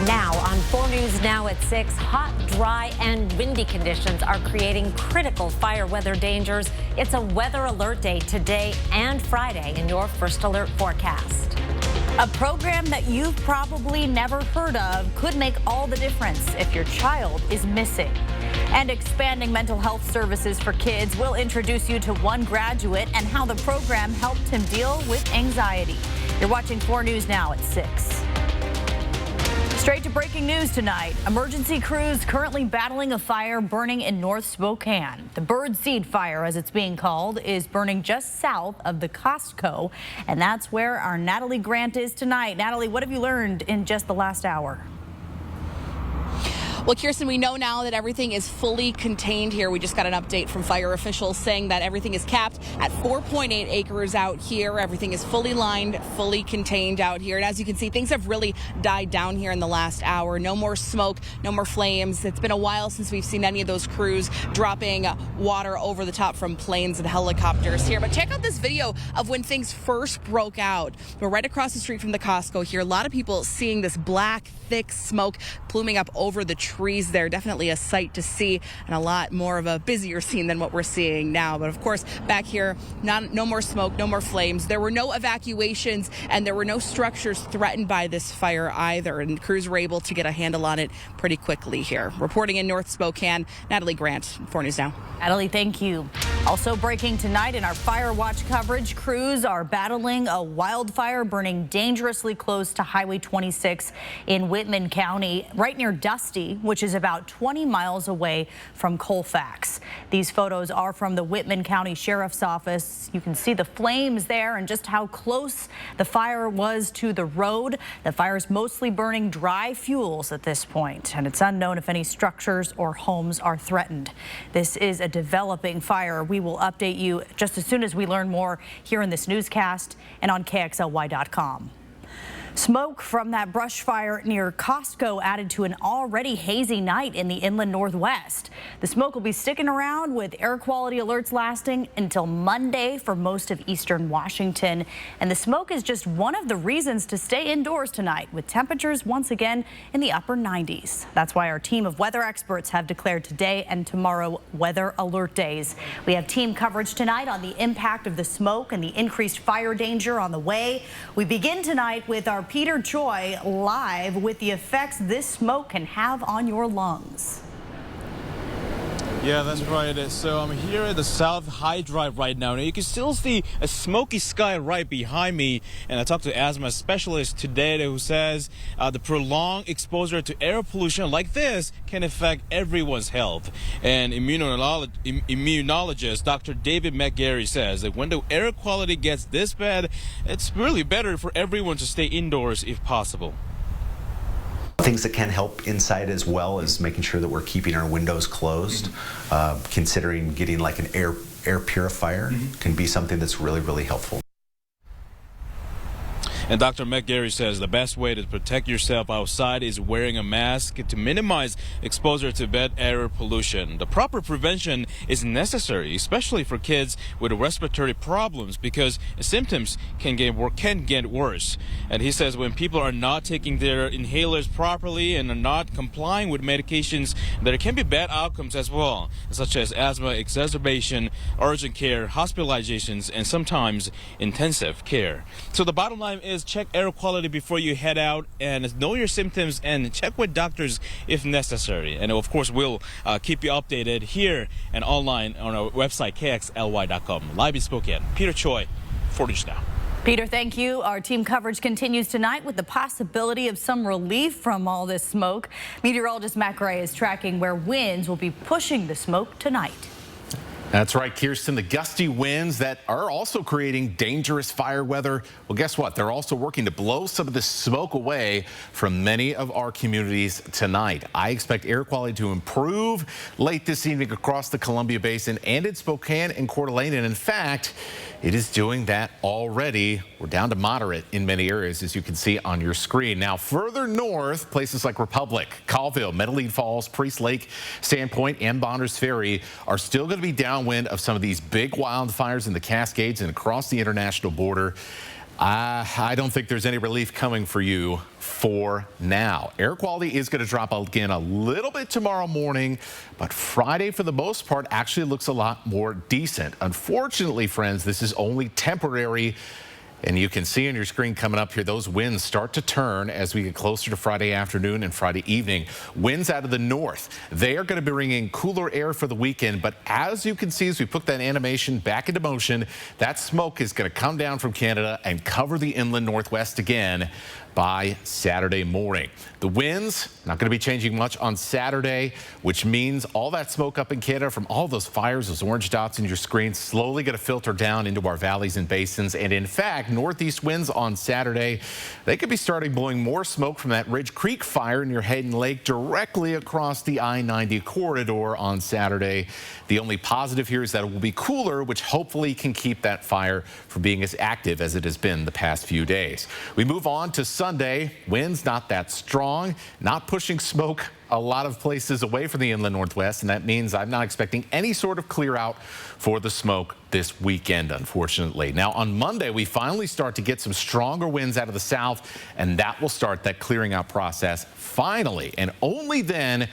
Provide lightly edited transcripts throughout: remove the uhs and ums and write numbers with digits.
Now on 4 News Now at 6, hot, dry, and windy conditions are creating critical fire weather dangers. It's a weather alert day today and Friday in your first alert forecast. A program that you've probably never heard of could make all the difference if your child is missing. And expanding mental health services for kids will introduce you to one graduate and how the program helped him deal with anxiety. You're watching 4 News Now at 6. Straight to breaking news tonight. Emergency crews currently battling a fire burning in North Spokane. The bird seed fire, as it's being called, is burning just south of the Costco. And that's where our Natalie Grant is tonight. Natalie, what have you learned in just the last hour? Well, Kirsten, we know now that everything is fully contained here. We just got an update from fire officials saying that everything is capped at 4.8 acres out here. Everything is fully lined, fully contained out here. And as you can see, things have really died down here in the last hour. No more smoke, no more flames. It's been a while since we've seen any of those crews dropping water over the top from planes and helicopters here. But check out this video of when things first broke out. We're right across the street from the Costco here. A lot of people seeing this black, thick smoke pluming up over the trees there. Definitely a sight to see, and a lot more of a busier scene than what we're seeing now. But of course, back here, no more smoke, no more flames. There were no evacuations, and there were no structures threatened by this fire either. And crews were able to get a handle on it pretty quickly here. Reporting in North Spokane, Natalie Grant, 4 News Now. Natalie, thank you. Also breaking tonight in our fire watch coverage, crews are battling a wildfire burning dangerously close to Highway 26 in Whitman County, right near Dusty, which is about 20 miles away from Colfax. These photos are from the Whitman County Sheriff's Office. You can see the flames there and just how close the fire was to the road. The fire is mostly burning dry fuels at this point, and it's unknown if any structures or homes are threatened. This is a developing fire. We will update you just as soon as we learn more here in this newscast and on KXLY.com. Smoke from that brush fire near Costco added to an already hazy night in the inland Northwest. The smoke will be sticking around with air quality alerts lasting until Monday for most of eastern Washington. And the smoke is just one of the reasons to stay indoors tonight, with temperatures once again in the upper 90s. That's why our team of weather experts have declared today and tomorrow weather alert days. We have team coverage tonight on the impact of the smoke and the increased fire danger on the way. We begin tonight with our Peter Choi live with the effects this smoke can have on your lungs. Yeah, that's right. So I'm here at the South High Drive right now. Now you can still see a smoky sky right behind me. And I talked to asthma specialist today who says the prolonged exposure to air pollution like this can affect everyone's health. And immunologist Dr. David McGarry says that when the air quality gets this bad, it's really better for everyone to stay indoors if possible. Things that can help inside as well is making sure that we're keeping our windows closed. Considering getting like an air purifier can be something that's really helpful. And Dr. McGarry says the best way to protect yourself outside is wearing a mask to minimize exposure to bad air pollution. The proper prevention is necessary, especially for kids with respiratory problems, because symptoms can get worse. And he says when people are not taking their inhalers properly and are not complying with medications, there can be bad outcomes as well, such as asthma exacerbation, urgent care, hospitalizations, and sometimes intensive care. So the bottom line is check air quality before you head out and know your symptoms and check with doctors if necessary. And of course, we'll keep you updated here and online on our website, KXLY.com. Live in Spokane, Peter Choi, 4 News Now. Peter, thank you. Our team coverage continues tonight with the possibility of some relief from all this smoke. Meteorologist Matt Gray is tracking where winds will be pushing the smoke tonight. That's right, Kirsten. The gusty winds that are also creating dangerous fire weather. Well, guess what? They're also working to blow some of the smoke away from many of our communities tonight. I expect air quality to improve late this evening across the Columbia Basin and in Spokane and Coeur d'Alene. And in fact, it is doing that already. We're down to moderate in many areas, as you can see on your screen. Now, further north, places like Republic, Colville, Medellin Falls, Priest Lake, Sandpoint, and Bonners Ferry are still going to be downwind of some of these big wildfires in the Cascades and across the international border. I don't think there's any relief coming for you for now. Air quality is going to drop again a little bit tomorrow morning, but Friday, for the most part, actually looks a lot more decent. Unfortunately, friends, this is only temporary. And you can see on your screen coming up here, those winds start to turn as we get closer to Friday afternoon and Friday evening. Winds out of the north. They are going to be bringing cooler air for the weekend. But as you can see, as we put that animation back into motion, that smoke is going to come down from Canada and cover the inland northwest again by Saturday morning. The winds not going to be changing much on Saturday, which means all that smoke up in Canada from all those fires, those orange dots in your screen, slowly going to filter down into our valleys and basins. And in fact, northeast winds on Saturday, they could be starting blowing more smoke from that Ridge Creek fire in your Hayden Lake directly across the I-90 corridor on Saturday. The only positive here is that it will be cooler, which hopefully can keep that fire from being as active as it has been the past few days. We move on to Sunday. Winds not that strong, not pushing smoke a lot of places away from the inland northwest, and that means I'm not expecting any sort of clear out for the smoke this weekend, unfortunately. Now on Monday, we finally start to get some stronger winds out of the south, and that will start that clearing out process finally, and only then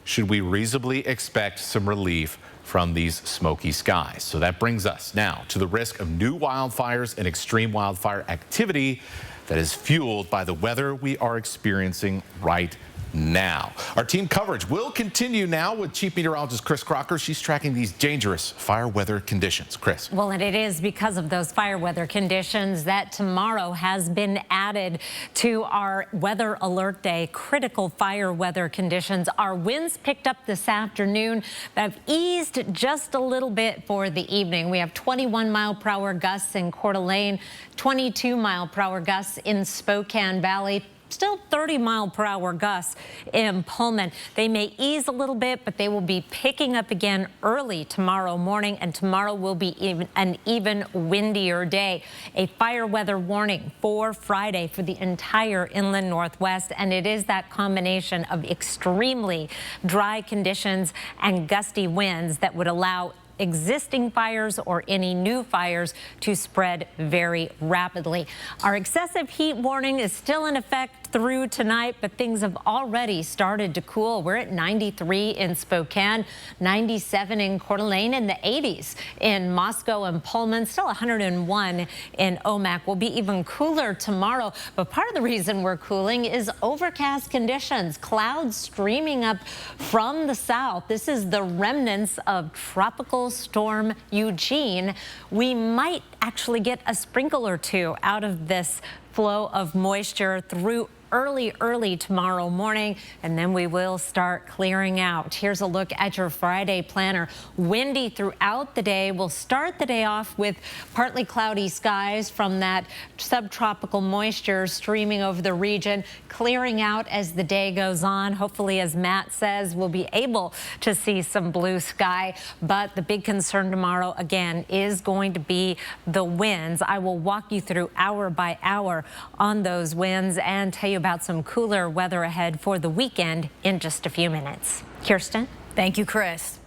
should we reasonably expect some relief from these smoky skies. So that brings us now to the risk of new wildfires and extreme wildfire activity that is fueled by the weather we are experiencing right now. Our team coverage will continue now with Chief Meteorologist Chris Crocker. She's tracking these dangerous fire weather conditions. Chris. Well, and it is because of those fire weather conditions that tomorrow has been added to our weather alert day. Critical fire weather conditions. Our winds picked up this afternoon, but have eased just a little bit for the evening. We have 21-mile-per-hour gusts in Coeur d'Alene, 22-mile-per-hour gusts in Spokane Valley. Still 30-mile-per-hour gusts in Pullman. They may ease a little bit, but they will be picking up again early tomorrow morning, and tomorrow will be an even windier day. A fire weather warning for Friday for the entire inland northwest, and it is that combination of extremely dry conditions and gusty winds that would allow existing fires or any new fires to spread very rapidly. Our excessive heat warning is still in effect through tonight, but things have already started to cool. We're at 93 in Spokane, 97 in Coeur d'Alene, in the 80s in Moscow and Pullman, still 101 in Omak. Will be even cooler tomorrow, but part of the reason we're cooling is overcast conditions, clouds streaming up from the south. This is the remnants of Tropical Storm Eugene. We might actually get a sprinkle or two out of this flow of moisture through early tomorrow morning, and then we will start clearing out. Here's a look at your Friday planner. Windy throughout the day. We'll start the day off with partly cloudy skies from that subtropical moisture streaming over the region, clearing out as the day goes on. Hopefully, as Matt says, we'll be able to see some blue sky, but the big concern tomorrow again is going to be the winds. I will walk you through hour by hour on those winds and tell you about some cooler weather ahead for the weekend in just a few minutes. Kirsten? Thank you, Chris.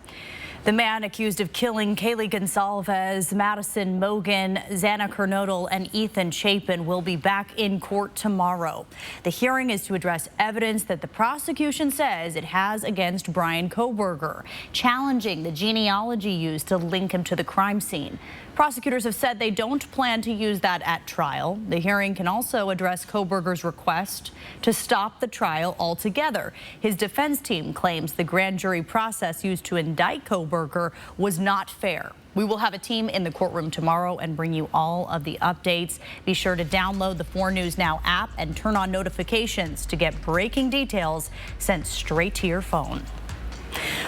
The man accused of killing Kaylee Gonsalves, Madison Mogan, Xana Kernodle, and Ethan Chapin will be back in court tomorrow. The hearing is to address evidence that the prosecution says it has against Brian Kohberger, challenging the genealogy used to link him to the crime scene. Prosecutors have said they don't plan to use that at trial. The hearing can also address Kohberger's request to stop the trial altogether. His defense team claims the grand jury process used to indict Kohberger was not fair. We will have a team in the courtroom tomorrow and bring you all of the updates. Be sure to download the 4 News Now app and turn on notifications to get breaking details sent straight to your phone.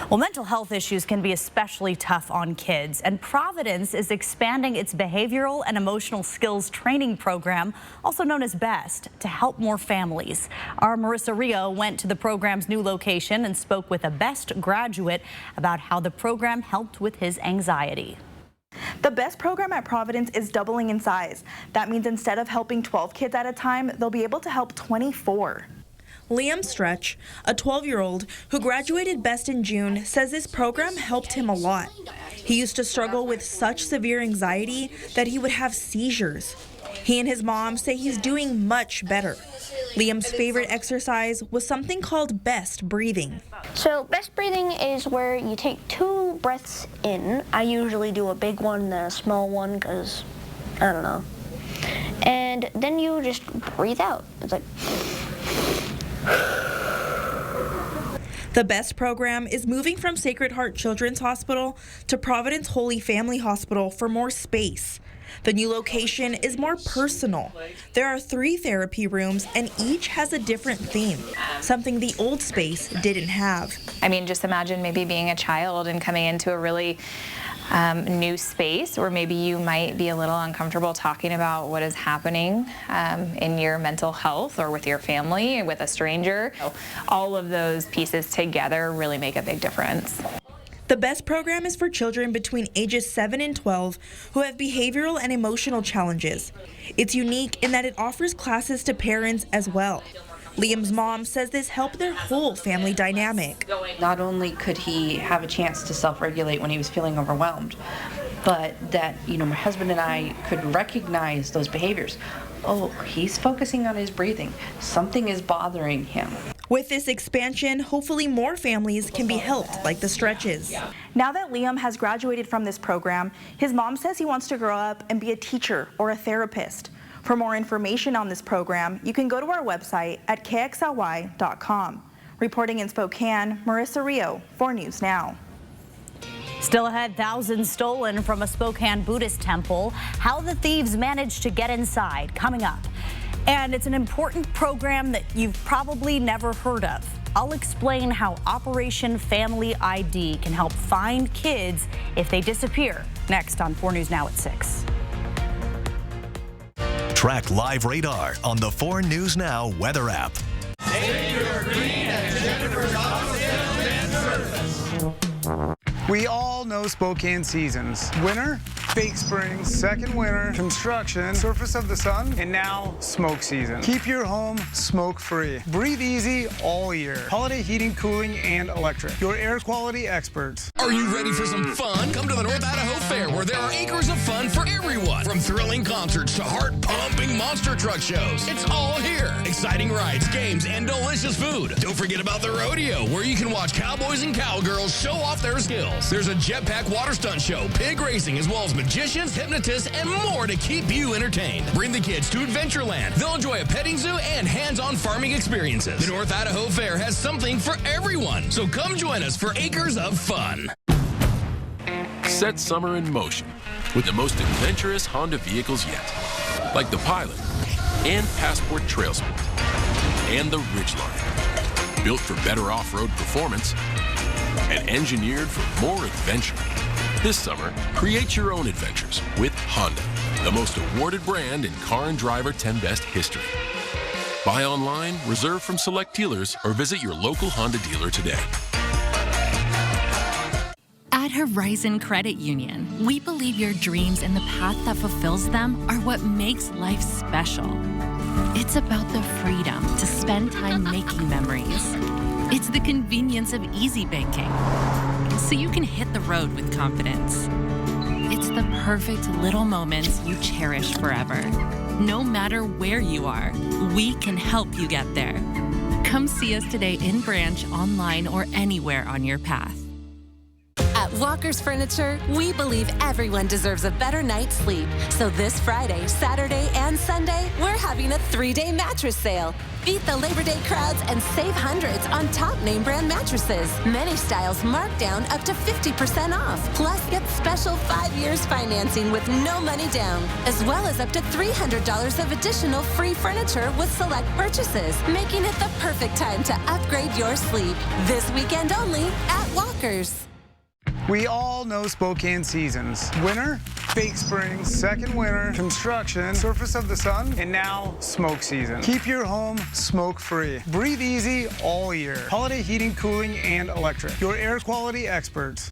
Well, mental health issues can be especially tough on kids, and Providence is expanding its behavioral and emotional skills training program, also known as BEST, to help more families. Our Marissa Rio went to the program's new location and spoke with a BEST graduate about how the program helped with his anxiety. The BEST program at Providence is doubling in size. That means instead of helping 12 kids at a time, they'll be able to help 24. Liam Stretch, a 12-year-old who graduated BEST in June, says this program helped him a lot. He used to struggle with such severe anxiety that he would have seizures. He and his mom say he's doing much better. Liam's favorite exercise was something called best breathing. So best breathing is where you take 2 breaths in. I usually do a big one and a small one because, I don't know. And then you just breathe out. It's like... The BEST program is moving from Sacred Heart Children's Hospital to Providence Holy Family Hospital for more space. The new location is more personal. There are 3 therapy rooms and each has a different theme, something the old space didn't have. I mean, just imagine maybe being a child and coming into a really new space where maybe you might be a little uncomfortable talking about what is happening in your mental health or with your family, with a stranger. All of those pieces together really make a big difference. The BEST program is for children between ages 7 and 12 who have behavioral and emotional challenges. It's unique in that it offers classes to parents as well. Liam's mom says this helped their whole family dynamic. Not only could he have a chance to self-regulate when he was feeling overwhelmed, but that, my husband and I could recognize those behaviors. Oh, he's focusing on his breathing. Something is bothering him. With this expansion, hopefully more families can be helped like the Stretches. Now that Liam has graduated from this program, his mom says he wants to grow up and be a teacher or a therapist. For more information on this program, you can go to our website at kxly.com. Reporting in Spokane, Marissa Rio, 4 News Now. Still ahead, thousands stolen from a Spokane Buddhist temple. How the thieves managed to get inside, coming up. And it's an important program that you've probably never heard of. I'll explain how Operation Family ID can help find kids if they disappear. Next on 4 News Now at 6. Track live radar on the 4 News Now weather app. We all know Spokane seasons. Winter, fake spring, second winter, construction, surface of the sun, and now smoke season. Keep your home smoke-free. Breathe easy all year. Holiday heating, cooling, and electric. Your air quality experts. Are you ready for some fun? Come to the North Idaho Fair, where there are acres of fun for everyone. From thrilling concerts to heart-pumping monster truck shows. It's all here. Exciting rides, games, and delicious food. Don't forget about the rodeo, where you can watch cowboys and cowgirls show off their skills. There's a jetpack water stunt show, pig racing, as well as magicians, hypnotists, and more to keep you entertained. Bring the kids to Adventureland. They'll enjoy a petting zoo and hands-on farming experiences. The North Idaho Fair has something for everyone, so come join us for acres of fun. Set summer in motion with the most adventurous Honda vehicles yet, like the Pilot and Passport Trail Sport and the Ridgeline, built for better off-road performance and engineered for more adventure. This summer, create your own adventures with Honda, the most awarded brand in car and driver 10 Best history. Buy online, reserve from select dealers, or visit your local Honda dealer today. At Horizon Credit Union, we believe your dreams and the path that fulfills them are what makes life special. It's about the freedom to spend time making memories. It's the convenience of easy banking, so you can hit the road with confidence. It's the perfect little moments you cherish forever. No matter where you are, we can help you get there. Come see us today in branch, online, or anywhere on your path. At Walker's Furniture, we believe everyone deserves a better night's sleep. So this Friday, Saturday, and Sunday, we're having a 3-day mattress sale. Beat the Labor Day crowds and save hundreds on top name brand mattresses. Many styles marked down up to 50% off. Plus, get special 5 years financing with no money down, as well as up to $300 of additional free furniture with select purchases, making it the perfect time to upgrade your sleep. This weekend only at Walker's. We all know Spokane seasons. Winter, fake spring, second winter, construction, surface of the sun, and now smoke season. Keep your home smoke-free. Breathe easy all year. Holiday heating, cooling, and electric. Your air quality experts.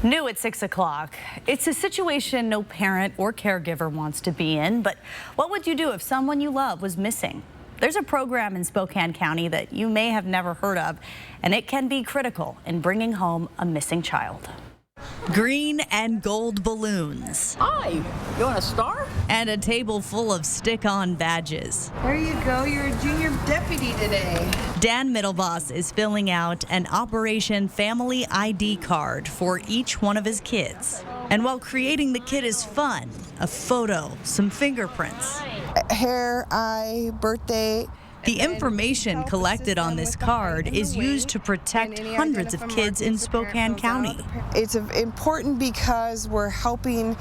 New at 6 o'clock. It's a situation no parent or caregiver wants to be in, but what would you do if someone you love was missing? There's a program in Spokane County that you may have never heard of, and it can be critical in bringing home a missing child. Green and gold balloons. Hi, you want a star? and a table full of stick-on badges. There you go, you're a junior deputy today. Dan Middleboss is filling out an Operation Family ID card for each one of his kids. And while creating the kit is fun, a photo, some fingerprints. Hair, eye, birthday. The information collected on this card is used to protect hundreds of kids in Spokane County. It's important because we're helping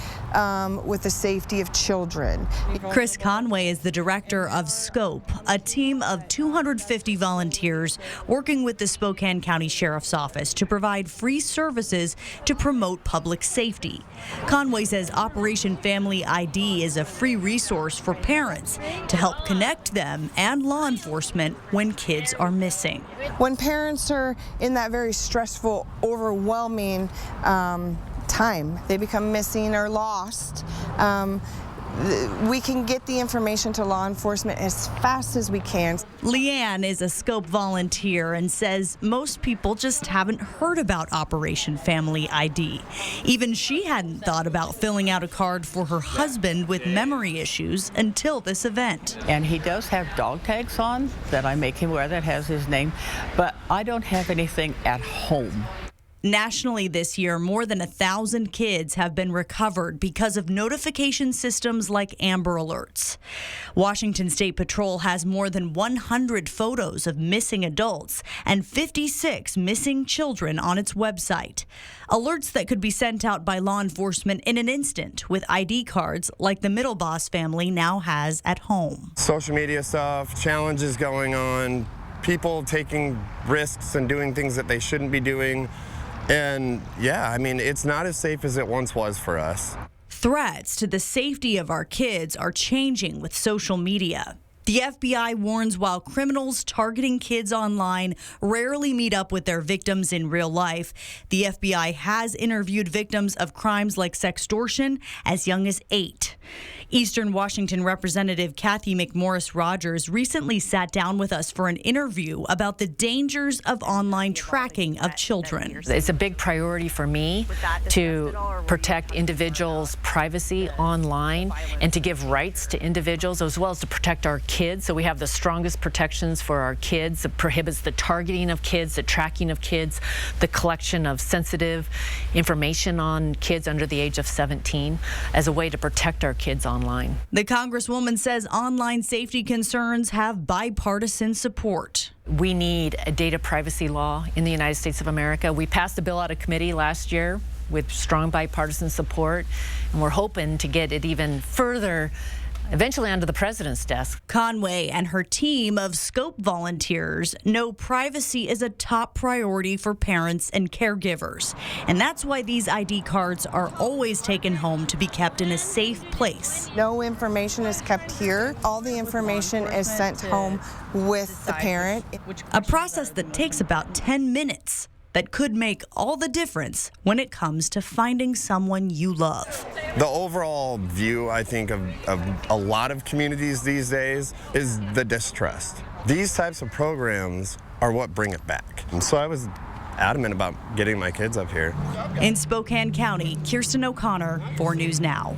with the safety of children. Chris Conway is the director of SCOPE, a team of 250 volunteers working with the Spokane County Sheriff's Office to provide free services to promote public safety. Conway says Operation Family ID is a free resource for parents to help connect them and law enforcement when kids are missing. When parents are in that very stressful, overwhelming time, they become missing or lost. We can get the information to law enforcement as fast as we can. Leanne is a SCOPE volunteer and says most people just haven't heard about Operation Family ID. Even she hadn't thought about filling out a card for her husband with memory issues until this event. And he does have dog tags on that I make him wear that has his name, but I don't have anything at home. Nationally this year, more than 1,000 kids have been recovered because of notification systems like Amber Alerts. Washington State Patrol has more than 100 photos of missing adults and 56 missing children on its website. Alerts that could be sent out by law enforcement in an instant with ID cards like the Middleboss family now has at home. Social media stuff, challenges going on, people taking risks and doing things that they shouldn't be doing. And yeah, I mean, it's not as safe as it once was for us. Threats to the safety of our kids are changing with social media. The FBI warns while criminals targeting kids online rarely meet up with their victims in real life, the FBI has interviewed victims of crimes like sextortion as young as 8. Eastern Washington Representative Kathy McMorris Rogers recently sat down with us for an interview about the dangers of online tracking of children. It's a big priority for me to protect individuals' privacy online and to give rights to individuals as well as to protect our kids. So we have the strongest protections for our kids. It prohibits the targeting of kids, the tracking of kids, the collection of sensitive information on kids under the age of 17 as a way to protect our kids online. The Congresswoman says online safety concerns have bipartisan support. We need a data privacy law in the United States of America. We passed a bill out of committee last year with strong bipartisan support, and we're hoping to get it even further eventually onto the president's desk. Conway and her team of SCOPE volunteers know privacy is a top priority for parents and caregivers. And that's why these ID cards are always taken home to be kept in a safe place. No information is kept here. All the information is sent home with the parent. A process that takes about 10 minutes. That could make all the difference when it comes to finding someone you love. The overall view, I think, of a lot of communities these days is the distrust. These types of programs are what bring it back. And so I was adamant about getting my kids up here. In Spokane County, Kirsten O'Connor, 4 News Now.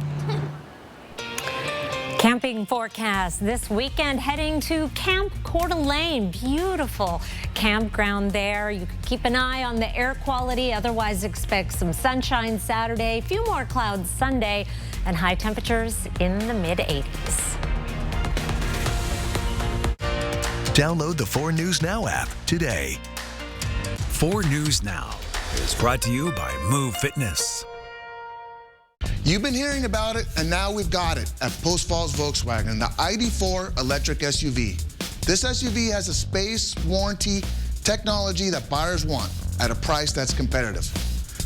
Camping forecast this weekend, heading to Camp Coeur d'Alene. Beautiful campground there. You can keep an eye on the air quality. Otherwise, expect some sunshine Saturday, a few more clouds Sunday, and high temperatures in the mid-80s. Download the 4 News Now app today. 4 News Now is brought to you by Move Fitness. You've been hearing about it, and now we've got it at Post Falls Volkswagen, the ID4 electric SUV. This SUV has a space, warranty, technology that buyers want at a price that's competitive.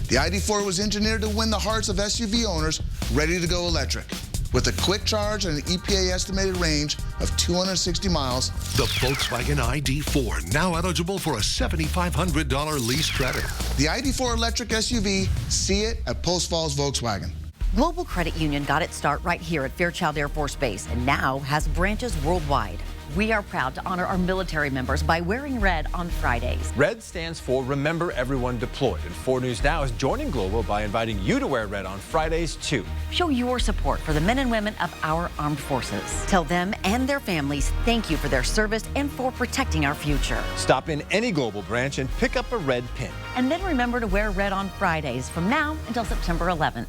The ID4 was engineered to win the hearts of SUV owners ready to go electric. With a quick charge and an EPA estimated range of 260 miles. The Volkswagen ID4, now eligible for a $7,500 lease credit. The ID4 electric SUV, see it at Post Falls Volkswagen. Global Credit Union got its start right here at Fairchild Air Force Base and now has branches worldwide. we are proud to honor our military members by wearing red on Fridays. Red stands for Remember Everyone Deployed, and 4 News Now is joining Global by inviting you to wear red on Fridays, too. Show your support for the men and women of our armed forces. Tell them and their families thank you for their service and for protecting our future. Stop in any Global branch and pick up a red pin. And then remember to wear red on Fridays from now until September 11th.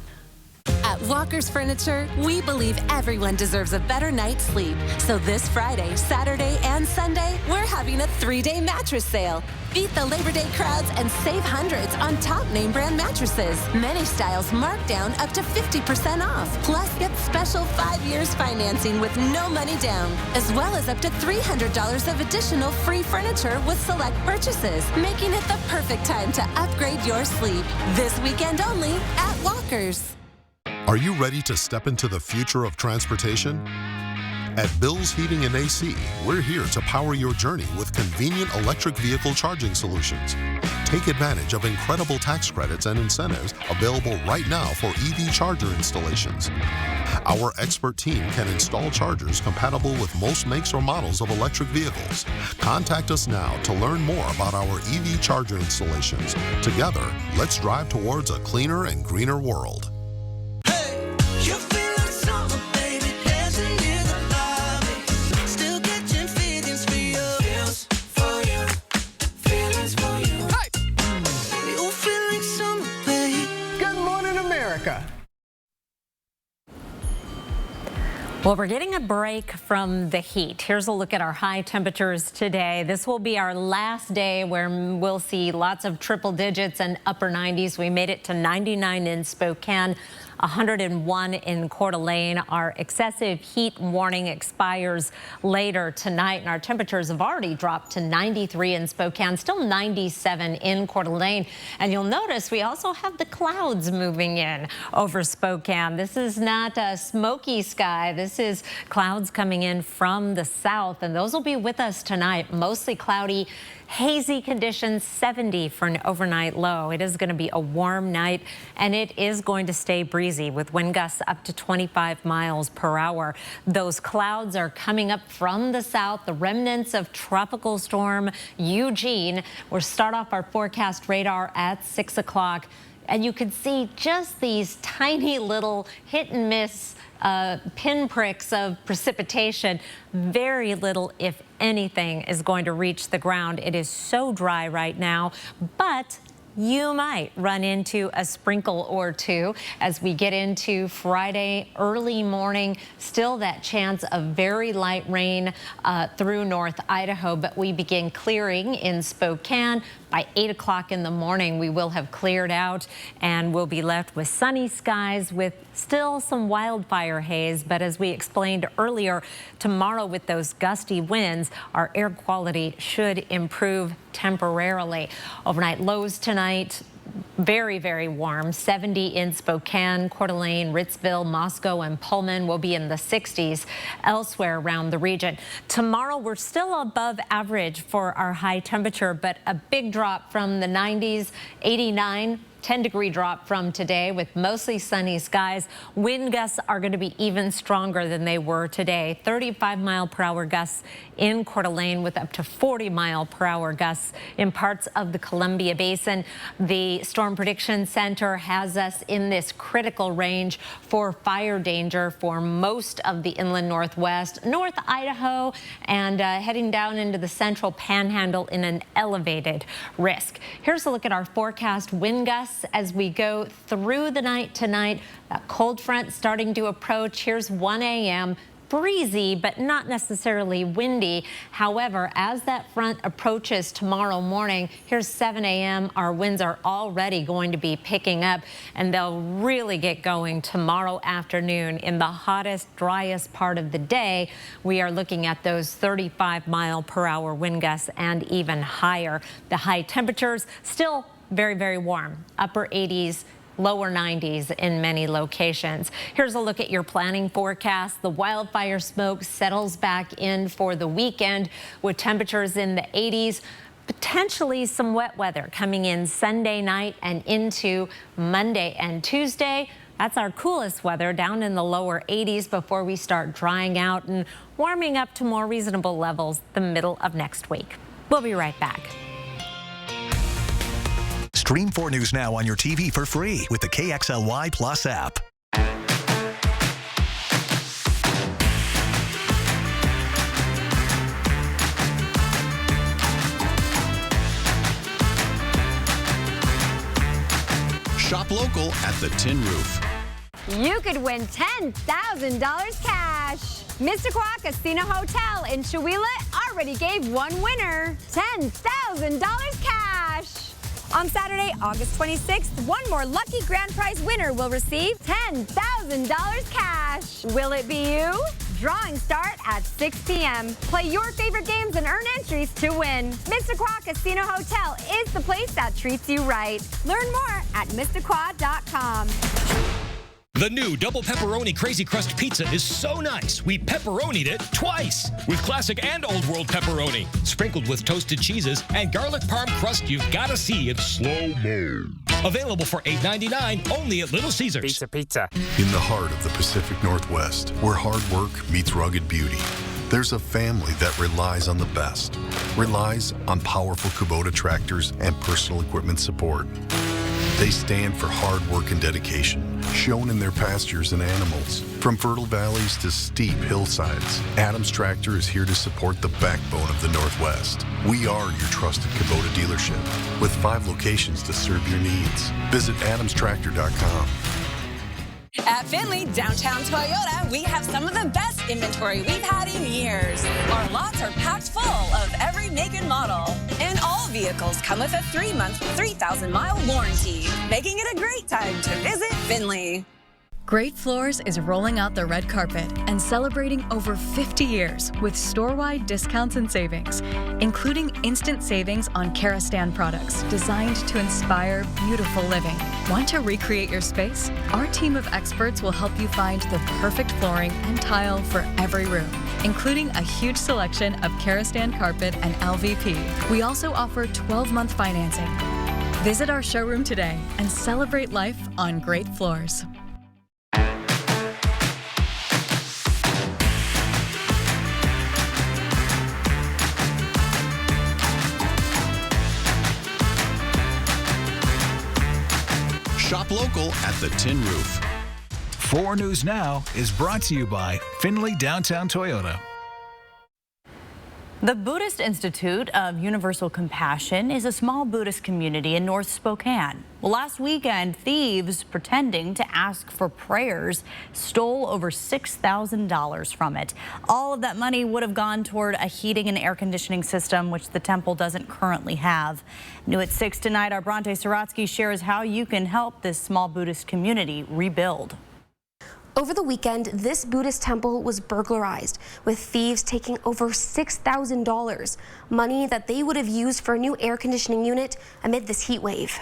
At Walker's Furniture, we believe everyone deserves a better night's sleep. So this Friday, Saturday, and Sunday, we're having a 3-day mattress sale. Beat the Labor Day crowds and save hundreds on top name brand mattresses. Many styles marked down up to 50% off. Plus, get special 5 years financing with no money down, as well as up to $300 of additional free furniture with select purchases, making it the perfect time to upgrade your sleep. This weekend only at Walker's. Are you ready to step into the future of transportation? At Bill's Heating and AC, we're here to power your journey with convenient electric vehicle charging solutions. Take advantage of incredible tax credits and incentives available right now for EV charger installations. Our expert team can install chargers compatible with most makes or models of electric vehicles. Contact us now to learn more about our EV charger installations. Together, let's drive towards a cleaner and greener world. Well, we're getting a break from the heat. Here's a look at our high temperatures today. This will be our last day where we'll see lots of triple digits and upper 90s. We made it to 99 in Spokane, 101 in Coeur d'Alene. Our excessive heat warning expires later tonight, and our temperatures have already dropped to 93 in Spokane, still 97 in Coeur d'Alene. And you'll notice we also have the clouds moving in over Spokane. This is not a smoky sky. This is clouds coming in from the south, and those will be with us tonight. Mostly cloudy, hazy conditions, 70 for an overnight low. It is going to be a warm night, and it is going to stay breezy with wind gusts up to 25 miles per hour. Those clouds are coming up from the south, the remnants of Tropical Storm Eugene. We'll start off our forecast radar at 6 o'clock, and you can see just these tiny little hit and miss pinpricks of precipitation. Very little, if anything, is going to reach the ground. It is so dry right now, but you might run into a sprinkle or two as we get into Friday early morning. Still that chance of very light rain through North Idaho, but we begin clearing in Spokane. By 8 o'clock in the morning, we will have cleared out and we'll be left with sunny skies with still some wildfire haze. But as we explained earlier, tomorrow with those gusty winds, our air quality should improve temporarily. Overnight lows tonight, very, very warm. 70 in Spokane, Coeur d'Alene, Ritzville, Moscow, and Pullman will be in the 60s elsewhere around the region. Tomorrow, we're still above average for our high temperature, but a big drop from the 90s, 89. 10-degree drop from today with mostly sunny skies. Wind gusts are going to be even stronger than they were today. 35-mile-per-hour gusts in Coeur d'Alene with up to 40-mile-per-hour gusts in parts of the Columbia Basin. The Storm Prediction Center has us in this critical range for fire danger for most of the inland Northwest, North Idaho, and heading down into the central panhandle in an elevated risk. Here's a look at our forecast wind gusts as we go through the night tonight. That cold front starting to approach. Here's 1 a.m. breezy, but not necessarily windy. However, as that front approaches tomorrow morning, here's 7 a.m. Our winds are already going to be picking up, and they'll really get going tomorrow afternoon. In the hottest, driest part of the day, we are looking at those 35-mile-per-hour wind gusts and even higher. The high temperatures still very, very warm, upper 80s, lower 90s in many locations. Here's a look at your planning forecast. The wildfire smoke settles back in for the weekend with temperatures in the 80s. Potentially some wet weather coming in Sunday night and into Monday and Tuesday. That's our coolest weather, down in the lower 80s before we start drying out and warming up to more reasonable levels the middle of next week. We'll be right back. Stream 4 News now on your TV for free with the KXLY Plus app. Shop local at the Tin Roof. You could win $10,000 cash. Mr. Quack Casino Hotel in Chewelah already gave one winner $10,000 cash. On Saturday, August 26th, one more lucky grand prize winner will receive $10,000 cash. Will it be you? Drawings start at 6 p.m. Play your favorite games and earn entries to win. Mr. Quack Casino Hotel is the place that treats you right. Learn more at MrQuad.com. The new double pepperoni Crazy Crust pizza is so nice, we pepperonied it twice. With classic and old world pepperoni, sprinkled with toasted cheeses and garlic parm crust you've got to see in slow-mo. Available for $8.99 only at Little Caesars. Pizza. In the heart of the Pacific Northwest, where hard work meets rugged beauty, there's a family that relies on the best, relies on powerful Kubota tractors and personal equipment support. They stand for hard work and dedication, shown in their pastures and animals. From fertile valleys to steep hillsides, Adams Tractor is here to support the backbone of the Northwest. We are your trusted Kubota dealership, with 5 locations to serve your needs. Visit adamstractor.com. At Findlay Downtown Toyota, we have some of the best inventory we've had in years. Our lots are packed full of every make and model. And all vehicles come with a 3-month, 3,000-mile warranty, making it a great time to visit Findlay. Great Floors is rolling out the red carpet and celebrating over 50 years with store-wide discounts and savings, including instant savings on Karastan products designed to inspire beautiful living. Want to recreate your space? Our team of experts will help you find the perfect flooring and tile for every room, including a huge selection of Karastan carpet and LVP. We also offer 12-month financing. Visit our showroom today and celebrate life on Great Floors. Shop local at the Tin Roof. 4 News Now is brought to you by Findlay Downtown Toyota. The Buddhist Institute of Universal Compassion is a small Buddhist community in North Spokane. Well, last weekend, thieves pretending to ask for prayers stole over $6,000 from it. All of that money would have gone toward a heating and air conditioning system, which the temple doesn't currently have. New at 6 tonight, our Bronte Saratsky shares how you can help this small Buddhist community rebuild. Over the weekend, this Buddhist temple was burglarized, with thieves taking over $6,000, money that they would have used for a new air conditioning unit amid this heat wave.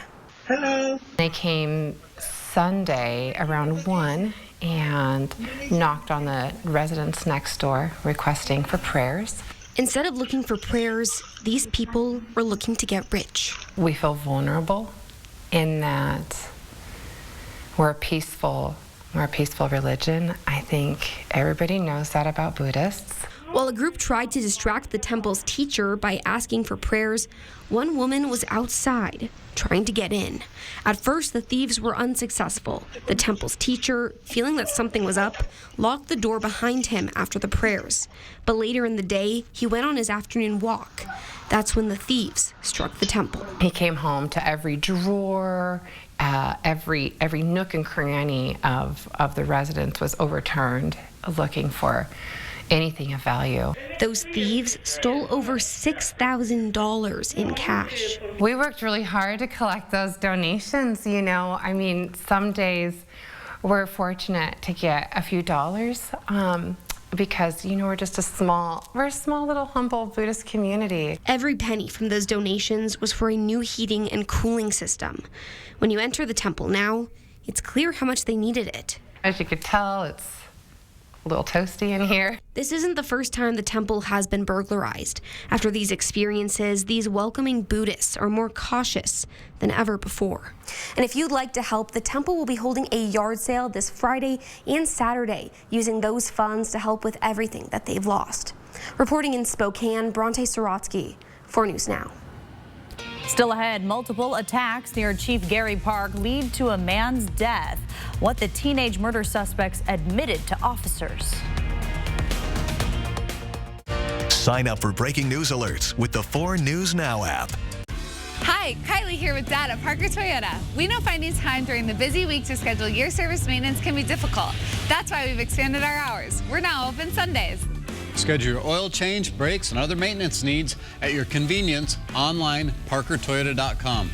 Hello. They came Sunday around 1 and knocked on the residents next door requesting for prayers. Instead of looking for prayers, these people were looking to get rich. We feel vulnerable in that we're a peaceful religion. I think everybody knows that about Buddhists. While a group tried to distract the temple's teacher by asking for prayers, one woman was outside trying to get in. At first, the thieves were unsuccessful. The temple's teacher, feeling that something was up, locked the door behind him after the prayers. But later in the day, he went on his afternoon walk. That's when the thieves struck the temple. He came home to every drawer, every nook and cranny of the residence was overturned, looking for anything of value. Those thieves stole over $6,000 in cash. We worked really hard to collect those donations, you know. I mean, some days we're fortunate to get a few dollars because, you know, we're a small little humble Buddhist community. Every penny from those donations was for a new heating and cooling system. When you enter the temple now, it's clear how much they needed it. As you could tell, it's a little toasty in here. This isn't the first time the temple has been burglarized. After these experiences, these welcoming Buddhists are more cautious than ever before. And if you'd like to help, the temple will be holding a yard sale this Friday and Saturday, using those funds to help with everything that they've lost. Reporting in Spokane, Bronte Sorotsky, 4 News Now. Still ahead, multiple attacks near Chief Gary Park lead to a man's death. What the teenage murder suspects admitted to officers. Sign up for breaking news alerts with the 4 News Now app. Hi, Kylie here with Dad at Parker Toyota. We know finding time during the busy week to schedule your service maintenance can be difficult. That's why we've expanded our hours. We're now open Sundays. Schedule your oil change, brakes, and other maintenance needs at your convenience online, parkertoyota.com.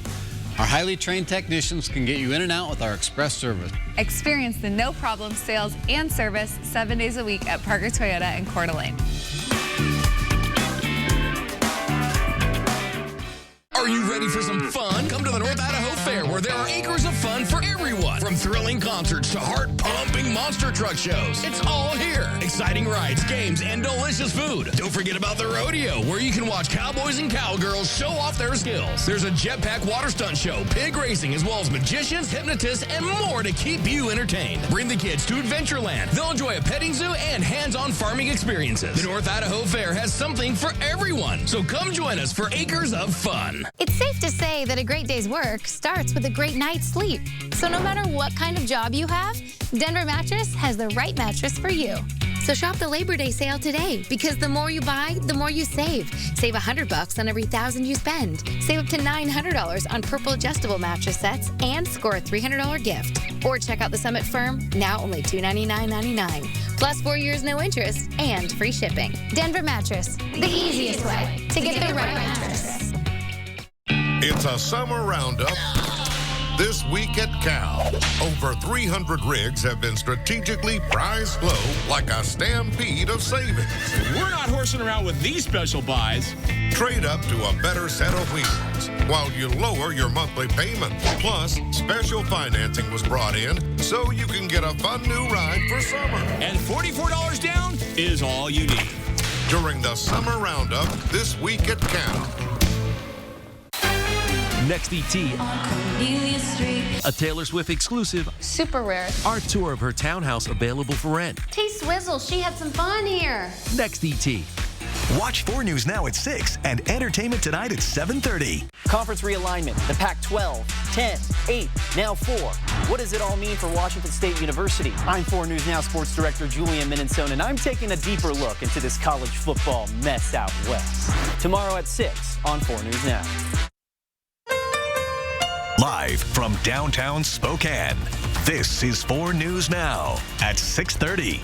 Our highly trained technicians can get you in and out with our express service. Experience the no-problem sales and service 7 days a week at Parker Toyota in Coeur d'Alene. Are you ready for some fun? Come to the North Idaho Fair, where there are acres of fun for everyone. From thrilling concerts to heart-pumping monster truck shows. It's all here. Exciting rides, games, and delicious food. Don't forget about the rodeo, where you can watch cowboys and cowgirls show off their skills. There's a jetpack water stunt show, pig racing, as well as magicians, hypnotists, and more to keep you entertained. Bring the kids to Adventureland. They'll enjoy a petting zoo and hands-on farming experiences. The North Idaho Fair has something for everyone. So come join us for acres of fun. It's safe to say that a great day's work starts with a great night's sleep. So no matter what kind of job you have, Denver Mattress has the right mattress for you. So shop the Labor Day sale today, because the more you buy, the more you save. Save $100 on every $1,000 you spend. Save up to $900 on Purple adjustable mattress sets and score a $300 gift. Or check out the Summit Firm, now only $299.99. Plus 4 years no interest and free shipping. Denver Mattress, the easiest way to get the right mattress. It's a summer roundup. This week at Cal, over 300 rigs have been strategically priced low like a stampede of savings. We're not horsing around with these special buys. Trade up to a better set of wheels while you lower your monthly payment. Plus, special financing was brought in so you can get a fun new ride for summer. And $44 down is all you need. During the summer roundup this week at Cal. Next ET, a Taylor Swift exclusive. Super rare. Our tour of her townhouse available for rent. T-Swizzle, she had some fun here. Next ET. Watch 4 News Now at 6 and Entertainment Tonight at 7:30. Conference realignment, the Pac-12, 10, 8, now 4. What does it all mean for Washington State University? I'm 4 News Now Sports Director Julian Minnesota, and I'm taking a deeper look into this college football mess out west. Tomorrow at 6 on 4 News Now. Live from downtown Spokane, this is 4 News Now at 6:30.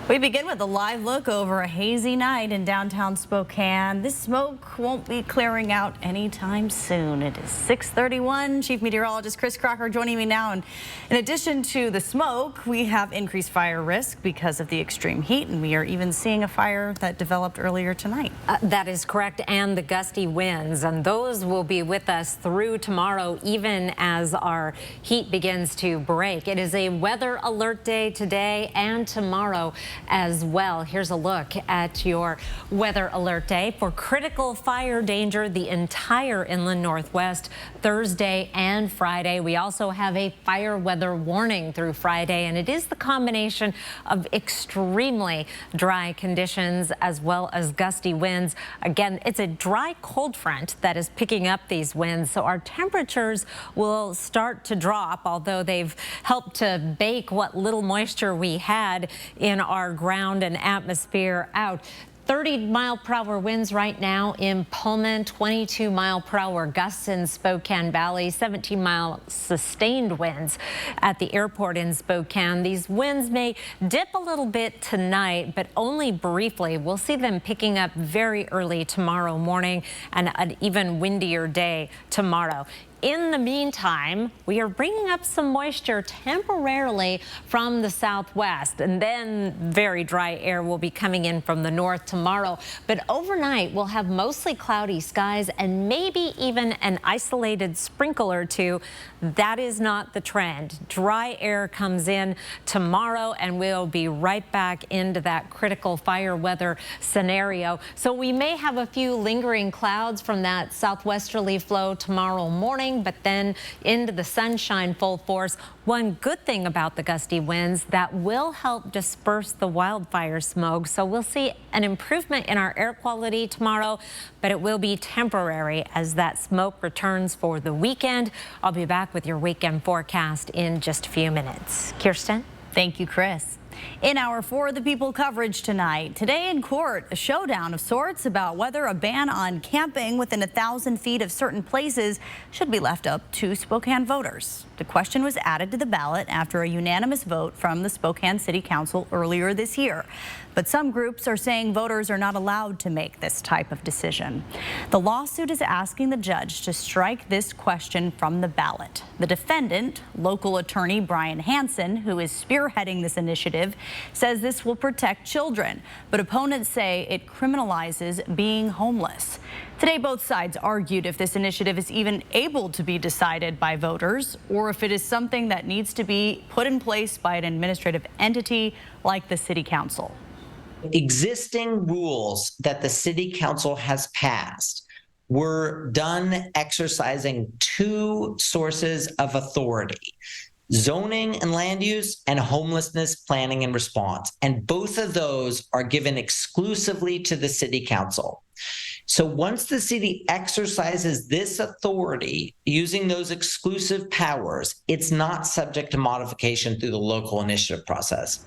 We begin with a live look over a hazy night in downtown Spokane. This smoke won't be clearing out anytime soon. It is 6:31. Chief Meteorologist Chris Crocker joining me now. And in addition to the smoke, we have increased fire risk because of the extreme heat, and we are even seeing a fire that developed earlier tonight. That is correct, and the gusty winds, and those will be with us through tomorrow, even as our heat begins to break. It is a weather alert day today and tomorrow as well. Here's a look at your weather alert day for critical fire danger the entire inland Northwest Thursday and Friday. We also have a fire weather warning through Friday, and it is the combination of extremely dry conditions as well as gusty winds. Again, it's a dry cold front that is picking up these winds, so our temperatures will start to drop, although they've helped to bake what little moisture we had in our ground and atmosphere out. 30-mile-per-hour winds right now in Pullman, 22-mile-per-hour gusts in Spokane Valley, 17-mile sustained winds at the airport in Spokane. These winds may dip a little bit tonight, but only briefly. We'll see them picking up very early tomorrow morning and an even windier day tomorrow. in the meantime, we are bringing up some moisture temporarily from the southwest, and then very dry air will be coming in from the north tomorrow. But overnight, we'll have mostly cloudy skies and maybe even an isolated sprinkle or two. That is not the trend. Dry air comes in tomorrow, and we'll be right back into that critical fire weather scenario. So we may have a few lingering clouds from that southwesterly flow tomorrow morning, but then into the sunshine full force. One good thing about the gusty winds, that will help disperse the wildfire smoke. So we'll see an improvement in our air quality tomorrow, but it will be temporary as that smoke returns for the weekend. I'll be back with your weekend forecast in just a few minutes. Kirsten? Thank you, Chris. In our For the People coverage tonight, today in court, a showdown of sorts about whether a ban on camping within 1,000 feet of certain places should be left up to Spokane voters. The question was added to the ballot after a unanimous vote from the Spokane City Council earlier this year. But some groups are saying voters are not allowed to make this type of decision. The lawsuit is asking the judge to strike this question from the ballot. The defendant, local attorney Brian Hansen, who is spearheading this initiative, says this will protect children, but opponents say it criminalizes being homeless. Today, both sides argued if this initiative is even able to be decided by voters or if it is something that needs to be put in place by an administrative entity like the City Council. Existing rules that the City Council has passed were done exercising two sources of authority: zoning and land use, and homelessness planning and response. And both of those are given exclusively to the City Council. So once the city exercises this authority using those exclusive powers, it's not subject to modification through the local initiative process.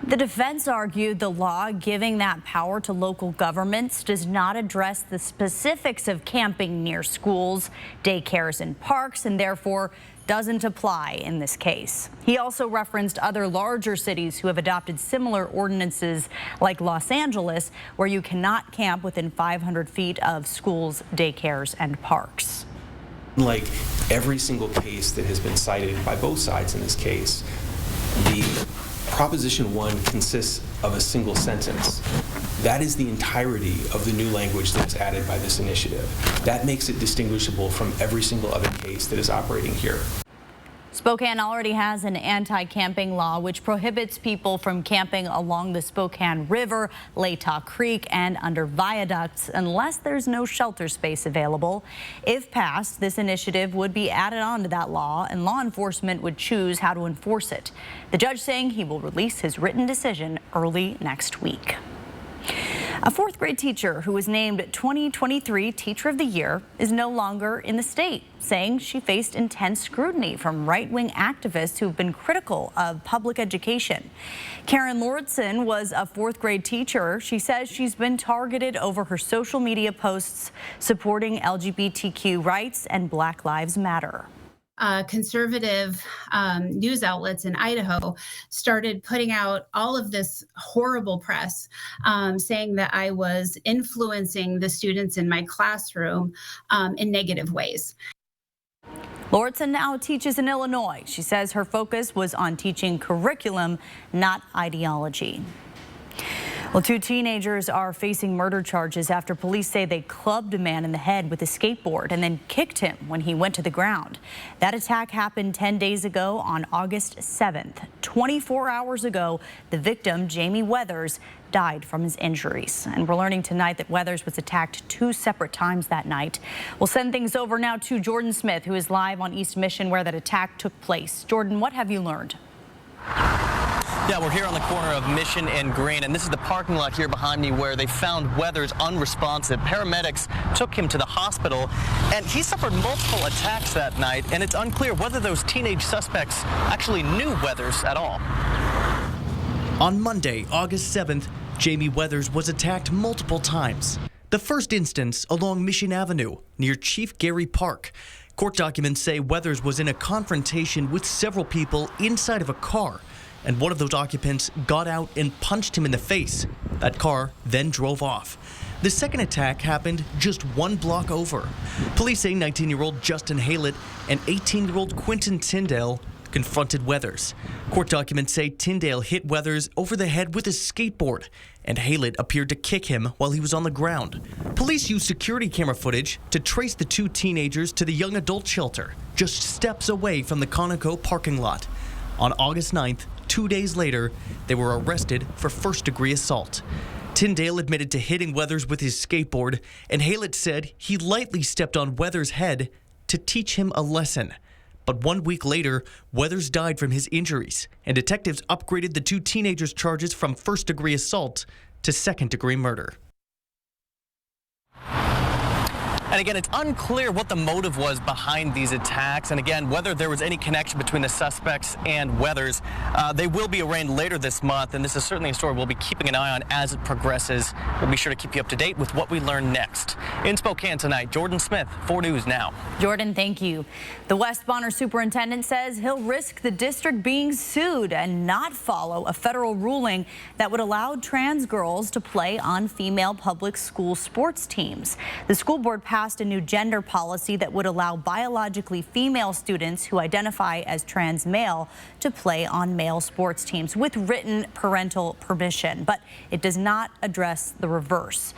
The defense argued the law giving that power to local governments does not address the specifics of camping near schools, daycares, and parks, and therefore doesn't apply in this case. He also referenced other larger cities who have adopted similar ordinances, like Los Angeles, where you cannot camp within 500 feet of schools, daycares, and parks. Like every single case that has been cited by both sides in this case, the Proposition 1 consists of a single sentence. That is the entirety of the new language that's added by this initiative. That makes it distinguishable from every single other case that is operating here. Spokane already has an anti-camping law which prohibits people from camping along the Spokane River, Latah Creek, and under viaducts unless there's no shelter space available. If passed, this initiative would be added on to that law, and law enforcement would choose how to enforce it. The judge saying he will release his written decision early next week. A fourth grade teacher who was named 2023 Teacher of the Year is no longer in the state, saying she faced intense scrutiny from right-wing activists who've been critical of public education. Karen Lordson was a fourth grade teacher. She says she's been targeted over her social media posts supporting LGBTQ rights and Black Lives Matter. Conservative news outlets in Idaho started putting out all of this horrible press saying that I was influencing the students in my classroom in negative ways. Lordson now teaches in Illinois. She says her focus was on teaching curriculum, not ideology. Well, two teenagers are facing murder charges after police say they clubbed a man in the head with a skateboard and then kicked him when he went to the ground. That attack happened 10 days ago on August 7th. 24 hours ago, the victim, Jamie Weathers, died from his injuries. And we're learning tonight that Weathers was attacked 2 separate times that night. We'll send things over now to Jordan Smith, who is live on East Mission where that attack took place. Jordan, what have you learned? Yeah, we're here on the corner of Mission and Green, and this is the parking lot here behind me where they found Weathers unresponsive. Paramedics took him to the hospital, and he suffered multiple attacks that night, and it's unclear whether those teenage suspects actually knew Weathers at all. On Monday, August 7th, Jamie Weathers was attacked multiple times. The first instance along Mission Avenue near Chief Gary Park. Court documents say Weathers was in a confrontation with several people inside of a car, and one of those occupants got out and punched him in the face. That car then drove off. The second attack happened just one block over. Police say 19-year-old Justin Haylett and 18-year-old Quentin Tyndale confronted Weathers. Court documents say Tyndale hit Weathers over the head with a skateboard, and Haylett appeared to kick him while he was on the ground. Police used security camera footage to trace the two teenagers to the young adult shelter, just steps away from the Conoco parking lot. On August 9th, 2 days later, they were arrested for first-degree assault. Tyndale admitted to hitting Weathers with his skateboard, and Haylett said he lightly stepped on Weathers' head to teach him a lesson. But 1 week later, Weathers died from his injuries, and detectives upgraded the two teenagers' charges from first-degree assault to second-degree murder. And again, it's unclear what the motive was behind these attacks, and again, whether there was any connection between the suspects and Weathers. They will be arraigned later this month, and this is certainly a story we'll be keeping an eye on as it progresses. We'll be sure to keep you up to date with what we learn next. In Spokane tonight, Jordan Smith, 4 News Now. Jordan, thank you. The West Bonner superintendent says he'll risk the district being sued and not follow a federal ruling that would allow trans girls to play on female public school sports teams. The school board passed a new gender policy that would allow biologically female students who identify as trans male to play on male sports teams with written parental permission, but it does not address the reverse.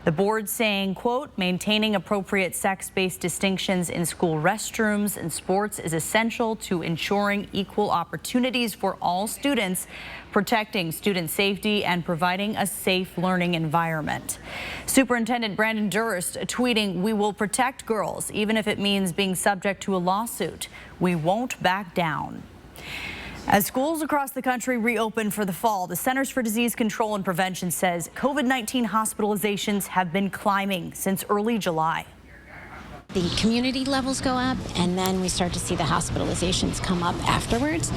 The board saying, quote, maintaining appropriate sex-based distinctions in school restrooms and sports is essential to ensuring equal opportunities for all students, protecting student safety and providing a safe learning environment. Superintendent Brandon Durst tweeting, we will protect girls, even if it means being subject to a lawsuit. We won't back down. As schools across the country reopen for the fall, the Centers for Disease Control and Prevention says COVID-19 hospitalizations have been climbing since early July. The community levels go up, and then we start to see the hospitalizations come up afterwards.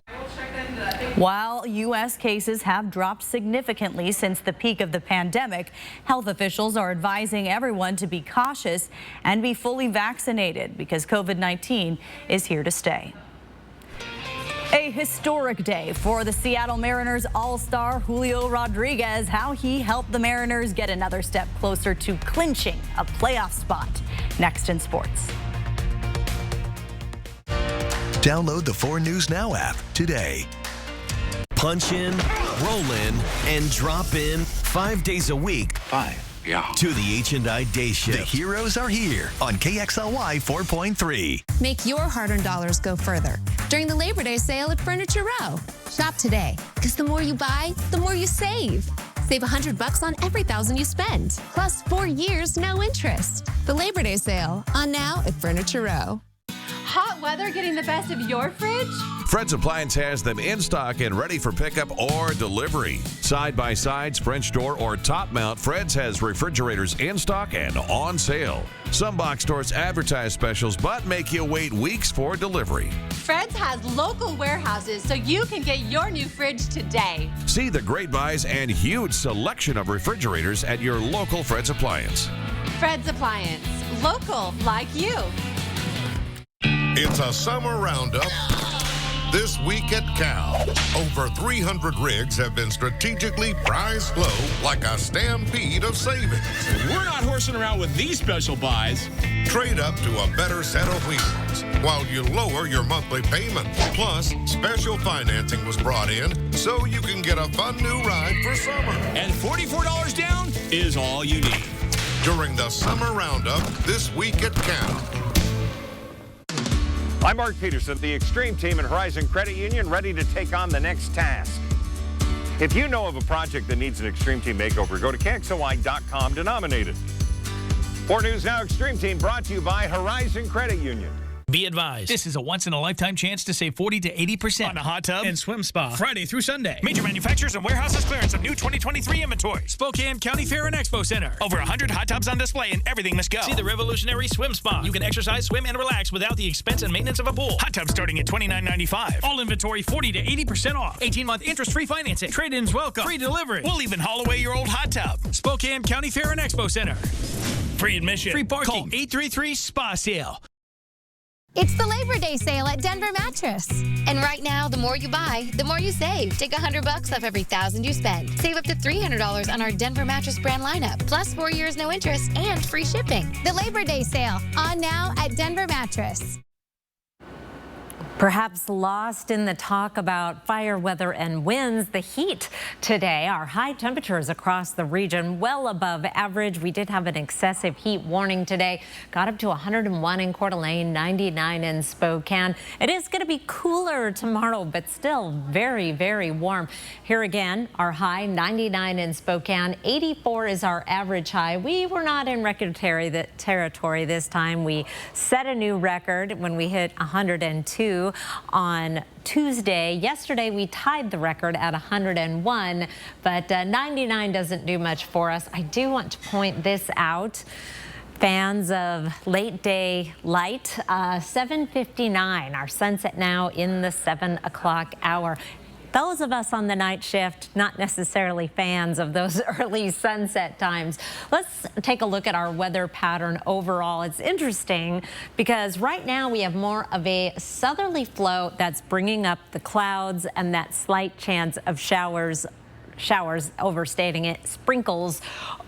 While U.S. cases have dropped significantly since the peak of the pandemic, health officials are advising everyone to be cautious and be fully vaccinated because COVID-19 is here to stay. A historic day for the Seattle Mariners all-star Julio Rodriguez. How he helped the Mariners get another step closer to clinching a playoff spot. Next in sports. Download the 4 News Now app today. Punch in, roll in, and drop in 5 days a week. To the H&I Day Shift. The heroes are here on KXLY 4.3. Make your hard-earned dollars go further during the Labor Day sale at Furniture Row. Shop today, because the more you buy, the more you save. Save $100 on every $1,000 you spend, plus 4 years, no interest. The Labor Day sale on now at Furniture Row. Hot weather getting the best of your fridge? Fred's Appliance has them in stock and ready for pickup or delivery. Side-by-sides, French door, or top mount, Fred's has refrigerators in stock and on sale. Some box stores advertise specials but make you wait weeks for delivery. Fred's has local warehouses so you can get your new fridge today. See the great buys and huge selection of refrigerators at your local Fred's Appliance. Fred's Appliance, local like you. It's a summer roundup. This week at Cal, over 300 rigs have been strategically priced low like a stampede of savings. We're not horsing around with these special buys. Trade up to a better set of wheels while you lower your monthly payment. Plus, special financing was brought in so you can get a fun new ride for summer. And $44 down is all you need. During the summer roundup this week at Cal. I'm Mark Peterson, the Extreme Team at Horizon Credit Union, ready to take on the next task. If you know of a project that needs an Extreme Team makeover, go to KXLY.com to nominate it. 4 News Now Extreme Team brought to you by Horizon Credit Union. Be advised, this is a once-in-a-lifetime chance to save 40 to 80% on a hot tub and swim spa Friday through Sunday. Major manufacturers and warehouses clearance of new 2023 inventory. Spokane County Fair and Expo Center. Over 100 hot tubs on display and everything must go. See the revolutionary swim spa. You can exercise, swim, and relax without the expense and maintenance of a pool. Hot tubs starting at $29.95. All inventory 40 to 80% off. 18-month interest-free financing. Trade-ins welcome. Free delivery. We'll even haul away your old hot tub. Spokane County Fair and Expo Center. Free admission. Free parking. Call 833-SPA-SALE. It's the Labor Day sale at Denver Mattress. And right now, the more you buy, the more you save. Take $100 off every $1,000 you spend. Save up to $300 on our Denver Mattress brand lineup, plus 4 years no interest and free shipping. The Labor Day sale, on now at Denver Mattress. Perhaps lost in the talk about fire weather and winds, the heat today. Our high temperatures across the region well above average. We did have an excessive heat warning today. Got up to 101 in Coeur d'Alene, 99 in Spokane. It is going to be cooler tomorrow, but still very, very warm. Here again, our high 99 in Spokane, 84 is our average high. We were not in record territory this time. We set a new record when we hit 102. On Tuesday. Yesterday we tied the record at 101, but 99 doesn't do much for us. I do want to point this out. Fans of late day light, 7:59, our sunset now in the 7 o'clock hour. Those of us on the night shift, not necessarily fans of those early sunset times. Let's take a look at our weather pattern overall. It's interesting because right now we have more of a southerly flow that's bringing up the clouds and that slight chance of showers, overstating it, sprinkles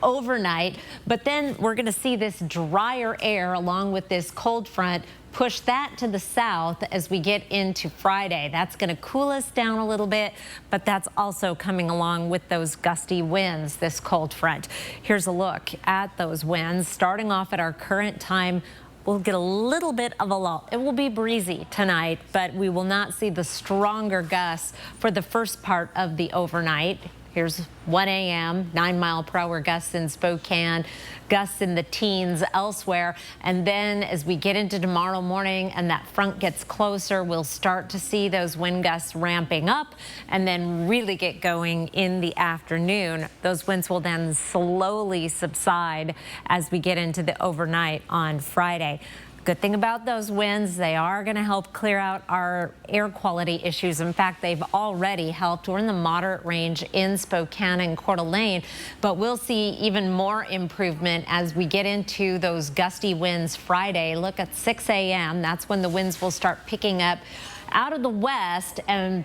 overnight. But then we're going to see this drier air along with this cold front push that to the south as we get into Friday. That's going to cool us down a little bit, but that's also coming along with those gusty winds, this cold front. Here's a look at those winds. Starting off at our current time, we'll get a little bit of a lull. It will be breezy tonight, but we will not see the stronger gusts for the first part of the overnight. Here's 1 a.m., 9-mile-per-hour gusts in Spokane, gusts in the teens elsewhere. And then as we get into tomorrow morning and that front gets closer, we'll start to see those wind gusts ramping up and then really get going in the afternoon. Those winds will then slowly subside as we get into the overnight on Friday. Good thing about those winds, they are going to help clear out our air quality issues. In fact, they've already helped. We're in the moderate range in Spokane and Coeur d'Alene, but we'll see even more improvement as we get into those gusty winds Friday. Look at 6 a.m. That's when the winds will start picking up out of the west, and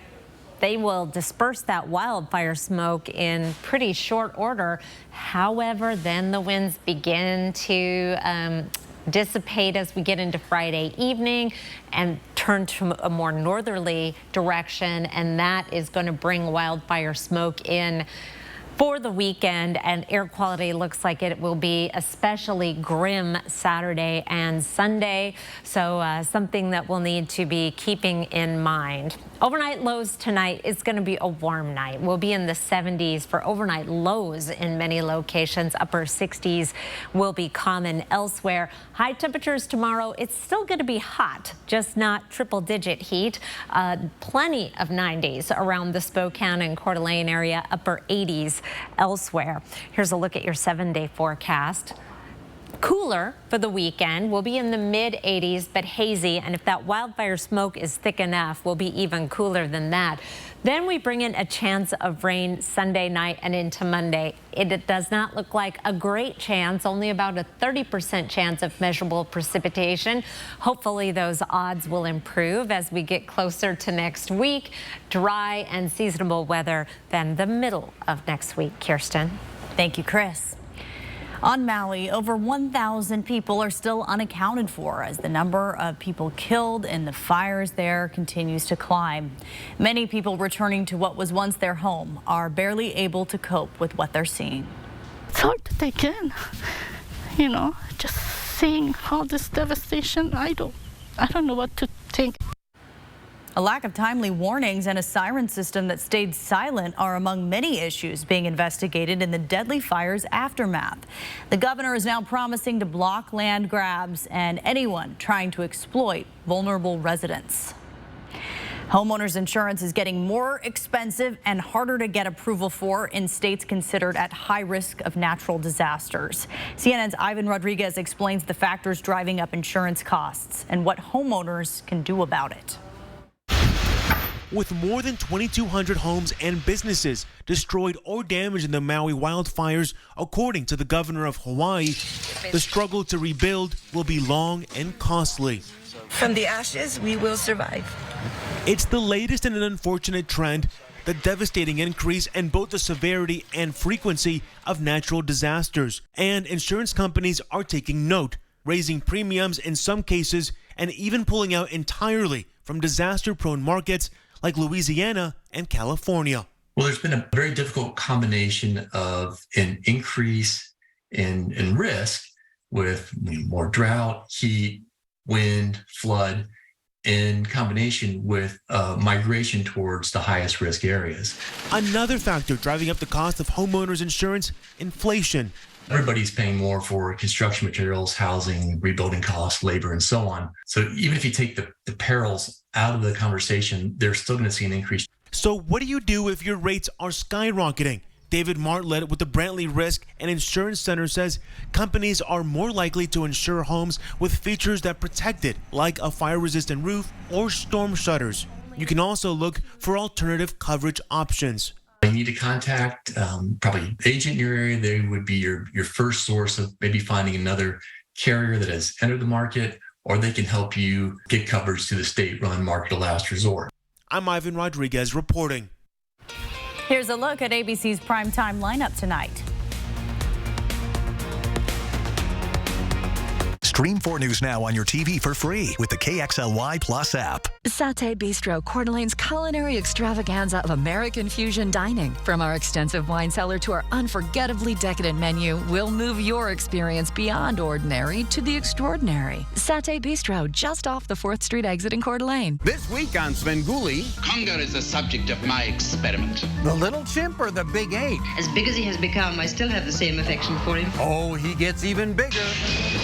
they will disperse that wildfire smoke in pretty short order. However, then the winds begin to dissipate as we get into Friday evening and turn to a more northerly direction, and that is going to bring wildfire smoke in for the weekend, and air quality looks like it will be especially grim Saturday and Sunday. So something that we'll need to be keeping in mind. Overnight lows tonight is going to be a warm night. We'll be in the 70s for overnight lows in many locations. Upper 60s will be common elsewhere. High temperatures tomorrow. It's still going to be hot, just not triple-digit heat. Plenty of 90s around the Spokane and Coeur d'Alene area. Upper 80s elsewhere. Here's a look at your 7-day forecast. Cooler for the weekend. We'll be in the mid-80s, but hazy. And if that wildfire smoke is thick enough, we'll be even cooler than that. Then we bring in a chance of rain Sunday night and into Monday. It does not look like a great chance, only about a 30% chance of measurable precipitation. Hopefully those odds will improve as we get closer to next week. Dry and seasonable weather than the middle of next week. Kirsten. Thank you, Chris. On Maui, over 1,000 people are still unaccounted for as the number of people killed in the fires there continues to climb. Many people returning to what was once their home are barely able to cope with what they're seeing. It's hard to take in, just seeing all this devastation. I don't know what to think. A lack of timely warnings and a siren system that stayed silent are among many issues being investigated in the deadly fire's aftermath. The governor is now promising to block land grabs and anyone trying to exploit vulnerable residents. Homeowners insurance is getting more expensive and harder to get approval for in states considered at high risk of natural disasters. CNN's Ivan Rodriguez explains the factors driving up insurance costs and what homeowners can do about it. With more than 2,200 homes and businesses destroyed or damaged in the Maui wildfires, according to the governor of Hawaii, the struggle to rebuild will be long and costly. From the ashes, we will survive. It's the latest in an unfortunate trend, the devastating increase in both the severity and frequency of natural disasters. And insurance companies are taking note, raising premiums in some cases and even pulling out entirely from disaster-prone markets like Louisiana and California. Well, there's been a very difficult combination of an increase in risk with more drought, heat, wind, flood, in combination with migration towards the highest risk areas. Another factor driving up the cost of homeowners insurance, inflation. Everybody's paying more for construction materials, housing, rebuilding costs, labor, and so on. So even if you take the perils out of the conversation, they're still going to see an increase. So what do you do if your rates are skyrocketing? David Martlett with the Brantley Risk and Insurance Center says companies are more likely to insure homes with features that protect it, like a fire-resistant roof or storm shutters. You can also look for alternative coverage options. You need to contact probably an agent in your area. They would be your first source of maybe finding another carrier that has entered the market, or they can help you get coverage to the state-run market of last resort. I'm Ivan Rodriguez reporting. Here's a look at ABC's primetime lineup tonight. Stream 4 News now on your TV for free with the KXLY Plus app. Satay Bistro, Coeur d'Alene's culinary extravaganza of American fusion dining. From our extensive wine cellar to our unforgettably decadent menu, we'll move your experience beyond ordinary to the extraordinary. Satay Bistro, just off the 4th Street exit in Coeur d'Alene. This week on Svengoolie, Conga is the subject of my experiment. The little chimp or the big 8? As big as he has become, I still have the same affection for him. Oh, he gets even bigger.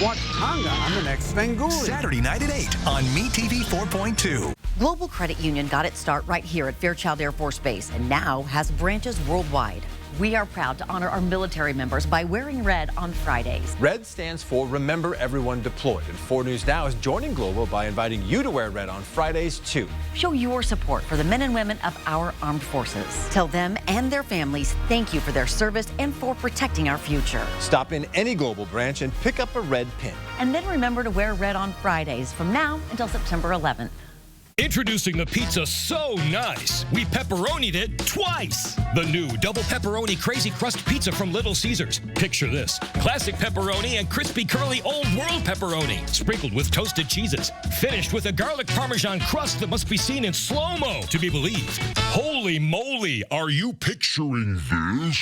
Watch Conga on the next Svengoolie. Saturday night at 8 on MeTV 4.2. Global Credit Union got its start right here at Fairchild Air Force Base and now has branches worldwide. We are proud to honor our military members by wearing red on Fridays. Red stands for Remember Everyone Deployed, and 4 News Now is joining Global by inviting you to wear red on Fridays, too. Show your support for the men and women of our armed forces. Tell them and their families thank you for their service and for protecting our future. Stop in any Global branch and pick up a red pin. And then remember to wear red on Fridays from now until September 11th. Introducing the pizza so nice, we pepperonied it twice. The new double pepperoni crazy crust pizza from Little Caesars. Picture this: classic pepperoni and crispy curly old world pepperoni, sprinkled with toasted cheeses, finished with a garlic parmesan crust that must be seen in slow-mo to be believed. Holy moly, are you picturing this?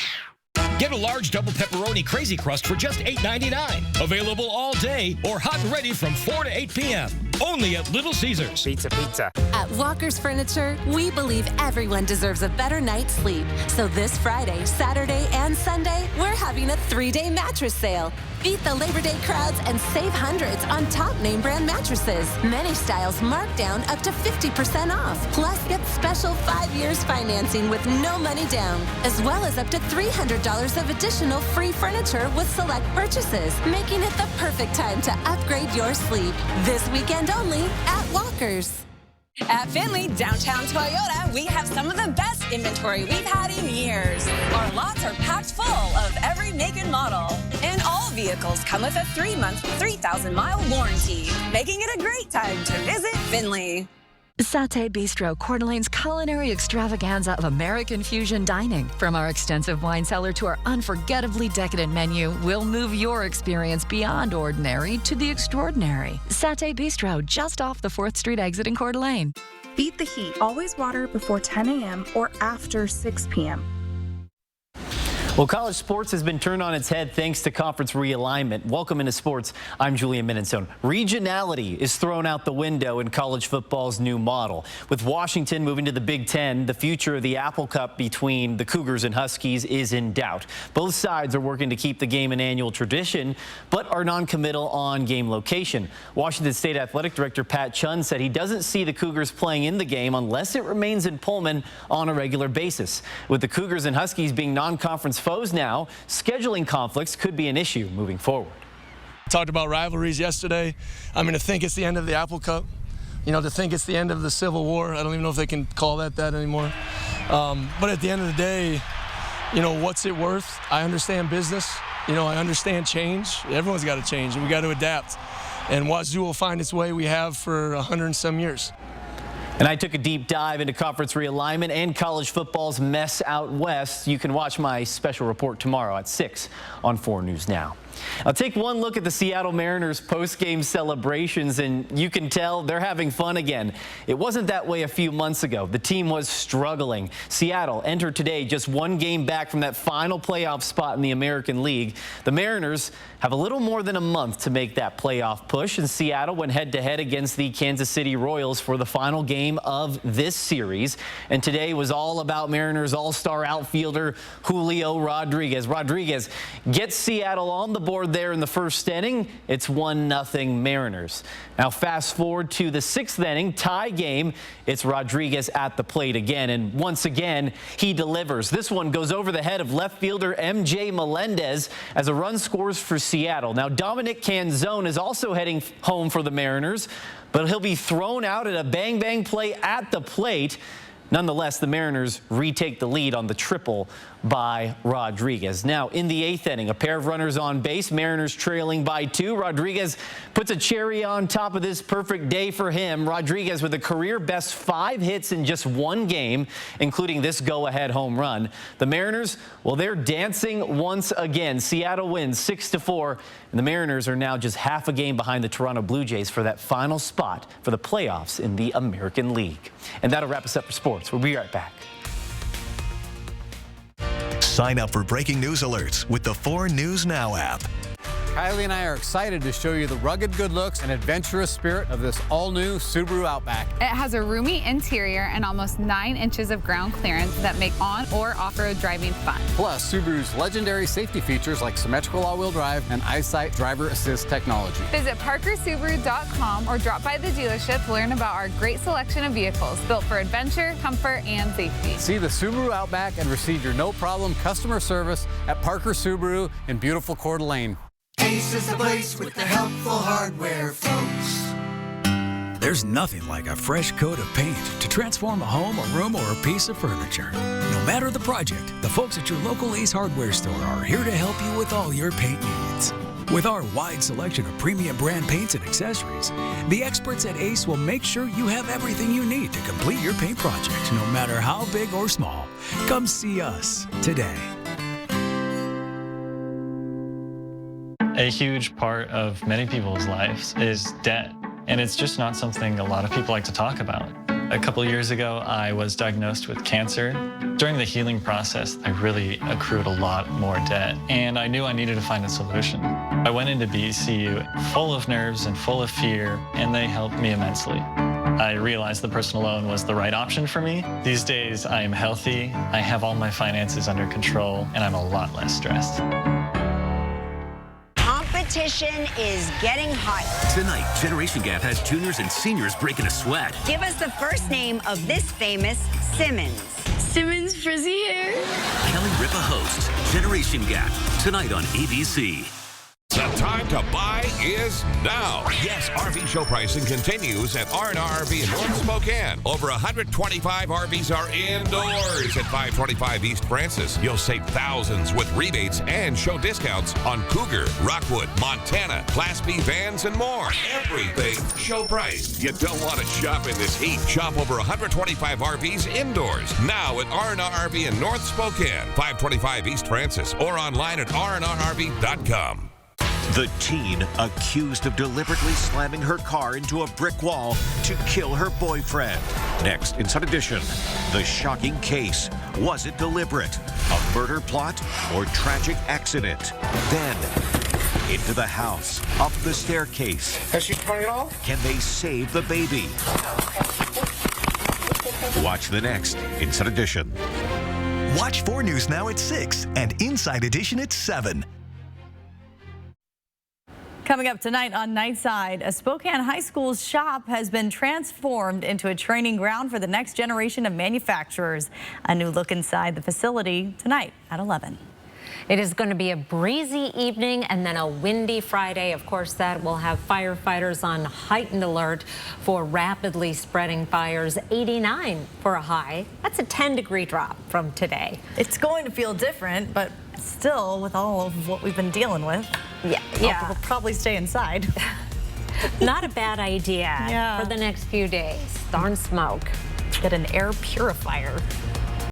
Get a large double pepperoni crazy crust for just $8.99. Available all day or hot and ready from 4 to 8 p.m. Only at Little Caesars. Pizza. At Walker's Furniture, we believe everyone deserves a better night's sleep. So this Friday, Saturday, and Sunday, we're having a 3-day mattress sale. Beat the Labor Day crowds and save hundreds on top name brand mattresses. Many styles marked down up to 50% off. Plus, get special 5 years financing with no money down, as well as up to $300 of additional free furniture with select purchases, making it the perfect time to upgrade your sleep. This weekend only at Walker's. At Findlay, downtown Toyota, we have some of the best inventory we've had in years. Our lots are packed full of every make and model. And all vehicles come with a 3-month, 3,000-mile warranty, making it a great time to visit Findlay. Satay Bistro, Coeur d'Alene's culinary extravaganza of American fusion dining. From our extensive wine cellar to our unforgettably decadent menu, we'll move your experience beyond ordinary to the extraordinary. Satay Bistro, just off the 4th Street exit in Coeur d'Alene. Beat the heat. Always water before 10 a.m. or after 6 p.m. Well, college sports has been turned on its head thanks to conference realignment. Welcome into sports. I'm Julian Minnesone. Regionality is thrown out the window in college football's new model. With Washington moving to the Big Ten, the future of the Apple Cup between the Cougars and Huskies is in doubt. Both sides are working to keep the game an annual tradition, but are non-committal on game location. Washington State Athletic Director Pat Chun said he doesn't see the Cougars playing in the game unless it remains in Pullman on a regular basis. With the Cougars and Huskies being non-conference foes now, scheduling conflicts could be an issue moving forward. Talked about rivalries yesterday. I mean, to think it's the end of the Apple Cup, to think it's the end of the Civil War. I don't even know if they can call that anymore. But at the end of the day, what's it worth? I understand business. I understand change. Everyone's got to change, and we got to adapt. and Wazoo will find its way. We have for 100 and some years. And I took a deep dive into conference realignment and college football's mess out west. You can watch my special report tomorrow at 6 on 4 News Now. I'll take one look at the Seattle Mariners post-game celebrations, and you can tell they're having fun again. It wasn't that way a few months ago. The team was struggling. Seattle entered today just 1 game back from that final playoff spot in the American League. The Mariners have a little more than a month to make that playoff push, and Seattle went head-to-head against the Kansas City Royals for the final game of this series. And today was all about Mariners all-star outfielder Julio Rodriguez. Rodriguez gets Seattle on the board there in the first inning. It's 1-0 Mariners. Now fast forward to the 6th inning, tie game. It's Rodriguez at the plate again, and once again he delivers. This one goes over the head of left fielder MJ Melendez as a run scores for Seattle. Now Dominic Canzone is also heading home for the Mariners, but he'll be thrown out at a bang-bang play at the plate. Nonetheless, the Mariners retake the lead on the triple by Rodriguez. Now, in the 8th inning, a pair of runners on base, Mariners trailing by 2. Rodriguez puts a cherry on top of this perfect day for him. Rodriguez with a career-best 5 hits in just 1 game, including this go-ahead home run. The Mariners, well, they're dancing once again. Seattle wins 6-4, and the Mariners are now just half a game behind the Toronto Blue Jays for that final spot for the playoffs in the American League. And that'll wrap us up for sports. We'll be right back. Sign up for breaking news alerts with the 4 News Now app. Kylie and I are excited to show you the rugged good looks and adventurous spirit of this all-new Subaru Outback. It has a roomy interior and almost 9 inches of ground clearance that make on- or off-road driving fun. Plus, Subaru's legendary safety features like symmetrical all-wheel drive and EyeSight driver assist technology. Visit ParkerSubaru.com or drop by the dealership to learn about our great selection of vehicles built for adventure, comfort, and safety. See the Subaru Outback and receive your no-problem customer service at Parker Subaru in beautiful Coeur d'Alene. Ace is the place with the helpful hardware, folks. There's nothing like a fresh coat of paint to transform a home, a room, or a piece of furniture. No matter the project, the folks at your local Ace Hardware store are here to help you with all your paint needs. With our wide selection of premium brand paints and accessories, the experts at Ace will make sure you have everything you need to complete your paint project, no matter how big or small. Come see us today. A huge part of many people's lives is debt, and it's just not something a lot of people like to talk about. A couple years ago, I was diagnosed with cancer. During the healing process, I really accrued a lot more debt, and I knew I needed to find a solution. I went into BCU full of nerves and full of fear, and they helped me immensely. I realized the personal loan was the right option for me. These days, I am healthy, I have all my finances under control, and I'm a lot less stressed. Competition is getting hot. Tonight, Generation Gap has juniors and seniors breaking a sweat. Give us the first name of this famous Simmons. Simmons frizzy hair. Kelly Ripa hosts Generation Gap tonight on ABC. The time to buy is now. Yes, RV show pricing continues at R&R RV in North Spokane. Over 125 RVs are indoors at 525 East Francis. You'll save thousands with rebates and show discounts on Cougar, Rockwood, Montana, Class B vans, and more. Everything show price. You don't want to shop in this heat. Shop over 125 RVs indoors now at R&R RV in North Spokane, 525 East Francis, or online at rnrrv.com. The teen accused of deliberately slamming her car into a brick wall to kill her boyfriend. Next, Inside Edition, the shocking case. Was it deliberate? A murder plot or tragic accident? Then, into the house, up the staircase. Has she sprung it off? Can they save the baby? Watch the next Inside Edition. Watch 4 News Now at 6 and Inside Edition at 7. Coming up tonight on Nightside, a Spokane High School's shop has been transformed into a training ground for the next generation of manufacturers. A new look inside the facility tonight at 11. It is going to be a breezy evening and then a windy Friday. Of course, that will have firefighters on heightened alert for rapidly spreading fires. 89 for a high. That's a 10-degree drop from today. It's going to feel different, but still, with all of what we've been dealing with, yeah, we'll probably stay inside. Not a bad idea for the next few days. Darn smoke. Get an air purifier.